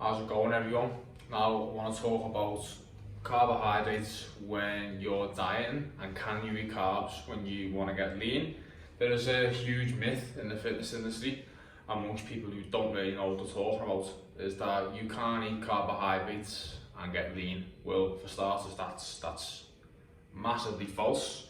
How's it going, everyone? Now I want to talk about carbohydrates when you're dieting and can you eat carbs when you want to get lean. There is a huge myth in the fitness industry, and most people who don't really know what they're talking about, is that you can't eat carbohydrates and get lean. Well, for starters, that's massively false,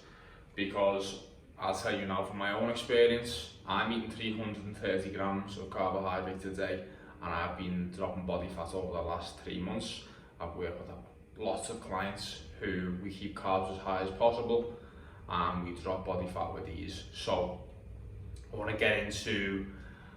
because I'll tell you now from my own experience, I'm eating 330 grams of carbohydrates a day, and I've been dropping body fat over the last 3 months. I've worked with lots of clients who we keep carbs as high as possible and we drop body fat with ease. So I want to get into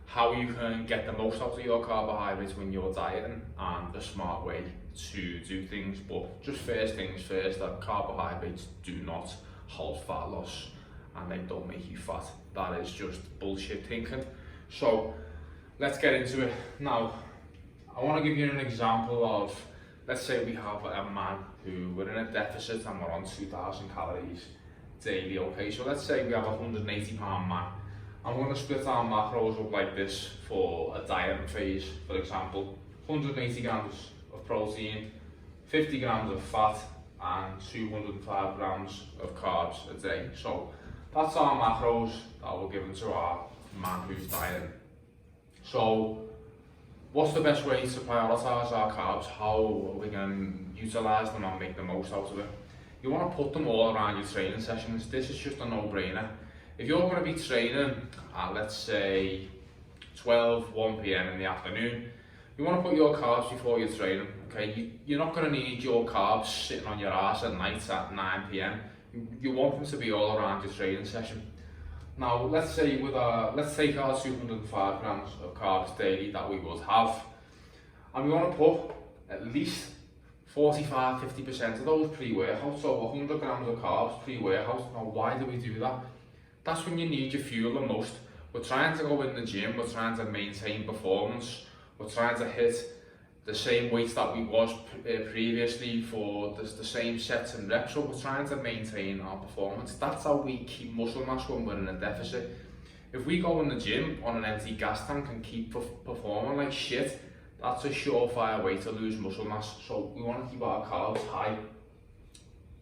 how you can get the most out of your carbohydrates when you're dieting and the smart way to do things. But just first things first, that carbohydrates do not halt fat loss and they don't make you fat. That is just bullshit thinking. So let's get into it. Now, I want to give you an example of, let's say we have a man who we're in a deficit and we're on 2,000 calories daily, okay? So let's say we have a 180-pound man. I'm going to split our macros up like this for a dieting phase. For example, 180 grams of protein, 50 grams of fat, and 205 grams of carbs a day. So that's our macros that we're given to our man who's dieting. So what's the best way to prioritise our carbs? How are we going to utilise them and make the most out of it? You want to put them all around your training sessions. This is just a no-brainer. If you're going to be training at, let's say, 1 p.m. in the afternoon, you want to put your carbs before your training, okay? You're not going to need your carbs sitting on your ass at night at 9 p.m. You want them to be all around your training session. Now, let's say let's take our 205 grams of carbs daily that we would have, and we want to put at least 45-50% of those pre-workout, so 100 grams of carbs pre-workout. Now, why do we do that? That's when you need your fuel the most. We're trying to go in the gym, we're trying to maintain performance, we're trying to hit the same weights that we was previously for the same sets and reps, so we're trying to maintain our performance. That's how we keep muscle mass when we're in a deficit. If we go in the gym on an empty gas tank and keep performing like shit, that's a surefire way to lose muscle mass. So we want to keep our carbs high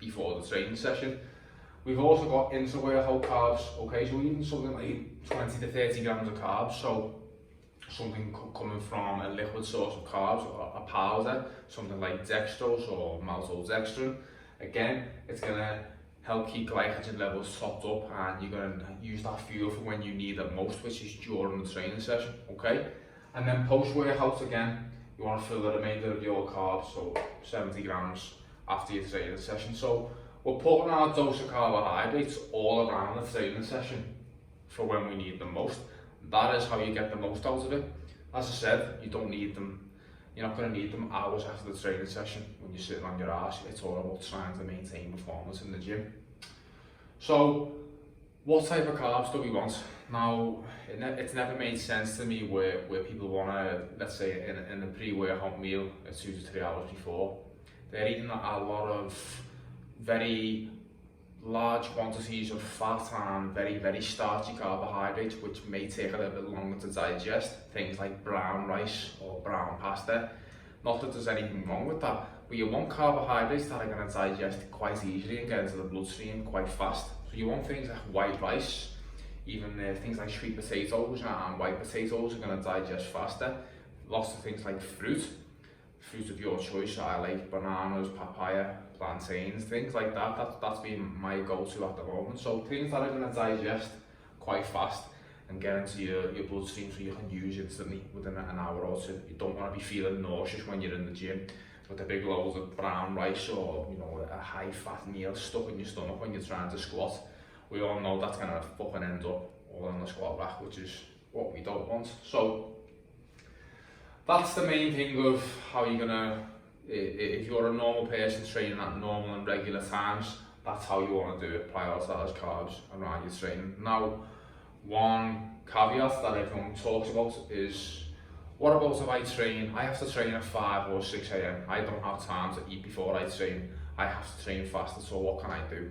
before the training session. We've also got intra-workout carbs, okay, so even something like 20 to 30 grams of carbs, so something coming from a liquid source of carbs or a powder, something like dextrose or maltodextrin. Again, it's going to help keep glycogen levels topped up, and you're going to use that fuel for when you need it most, which is during the training session, okay? And then post-workout, again, you want to fill the remainder of your carbs, so 70 grams after your training session. So we're putting our dose of carbohydrates all around the training session for when we need them most. That is how you get the most out of it. As I said, you don't need them. You're not going to need them hours after the training session when you're sitting on your ass. It's all about trying to maintain performance in the gym. So, what type of carbs do we want? Now, it's never made sense to me where people want to, let's say, in a pre-workout meal 2 to 3 hours before, they're eating a lot of very large quantities of fat and very starchy carbohydrates, which may take a little bit longer to digest. Things like brown rice or brown pasta. Not that there's anything wrong with that, but you want carbohydrates that are going to digest quite easily and get into the bloodstream quite fast. So you want things like white rice, even things like sweet potatoes and white potatoes are going to digest faster. Lots of things like fruit of your choice. I like bananas, papaya, plantains, things like that. That's been my go-to at the moment. So things that are going to digest quite fast and get into your bloodstream so you can use instantly within an hour or two. You don't want to be feeling nauseous when you're in the gym with a big load of brown rice or, you know, a high fat meal stuck in your stomach when you're trying to squat. We all know that's going to fucking end up all in the squat rack, which is what we don't want. So that's the main thing of how you're gonna, if you're a normal person training at normal and regular times, that's how you want to do it, prioritise carbs around your training. Now, one caveat that everyone talks about is, what about if I train, I have to train at 5 or 6 a.m. I don't have time to eat before I train, I have to train faster, so what can I do?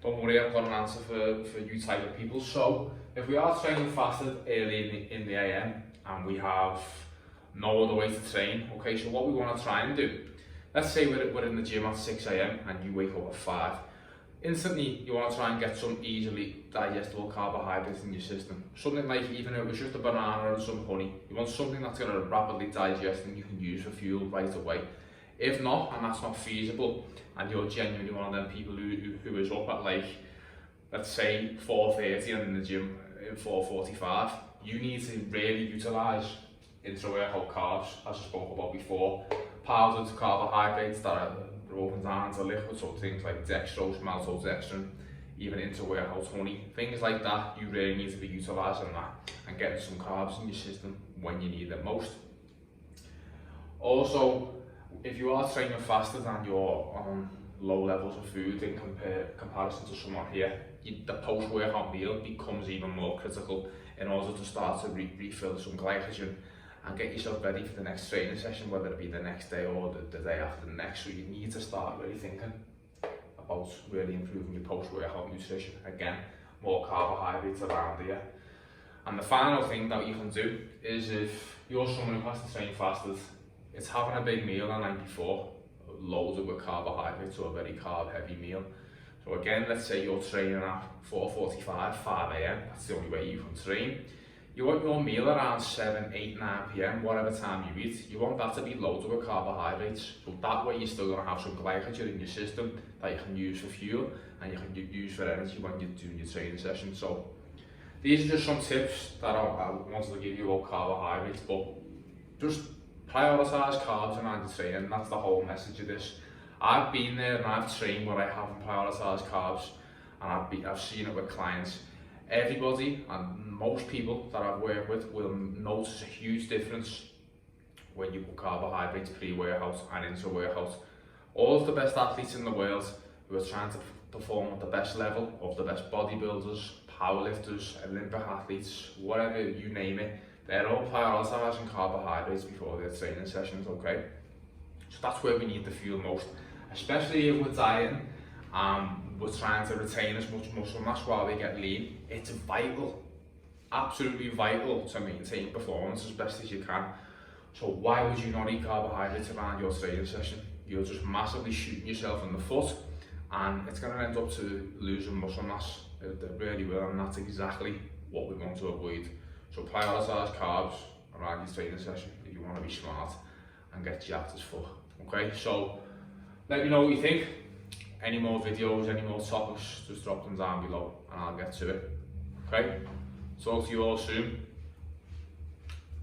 Don't worry, I've got an answer for you type of people. So, if we are training fasted early in the AM and we have no other way to train. Okay, so what we want to try and do, let's say we're in the gym at 6 a.m. and you wake up at 5. Instantly, you want to try and get some easily digestible carbohydrates in your system. Something like, even if it was just a banana and some honey, you want something that's going to rapidly digest and you can use for fuel right away. If not, and that's not feasible, and you're genuinely one of them people who is up at like, let's say 4:30 and in the gym at 4:45, you need to really utilise intra-workout carbs, as I spoke about before, powdered carbohydrates that are broken down into liquids, so things like dextrose, maltodextrin, even intra-workout honey, things like that. You really need to be utilising that and getting some carbs in your system when you need it most. Also, if you are training faster than you're on low levels of food in comparison to someone here, the post-workout meal becomes even more critical in order to start to refill some glycogen and get yourself ready for the next training session, whether it be the next day or the day after the next. So you need to start really thinking about really improving your post-workout nutrition. Again, more carbohydrates around here. And the final thing that you can do is, if you're someone who has to train fasted, it's having a big meal the night before, loaded with carbohydrates, or a very carb heavy meal. So again, let's say you're training at 4:45, 5 a.m, that's the only way you can train. You want your meal around 7, 8, 9 p.m, whatever time you eat. You want that to be loaded with carbohydrates, but that way you're still going to have some glycogen in your system that you can use for fuel and you can use for energy when you're doing your training session. So these are just some tips that I wanted to give you about carbohydrates, but just prioritise carbs around your training. That's the whole message of this. I've been there and I've trained where I haven't prioritised carbs, and I've seen it with clients. Everybody and most people that I've worked with will notice a huge difference when you put carbohydrates pre-workout and intra-workout. All of the best athletes in the world who are trying to perform at the best level, of the best bodybuilders, powerlifters, Olympic athletes, whatever you name it, they're all prioritising carbohydrates before their training sessions, okay? So that's where we need the fuel most, especially if we're dieting. We're trying to retain as much muscle mass while we get lean. It's vital, absolutely vital, to maintain performance as best as you can. So why would you not eat carbohydrates around your training session? You're just massively shooting yourself in the foot, and it's going to end up to losing muscle mass. It really will, and that's exactly what we want to avoid. So prioritise carbs around your training session if you want to be smart and get jacked as fuck. Okay, so let me know what you think. Any more videos, any more topics, just drop them down below and I'll get to it. Okay, talk to you all soon.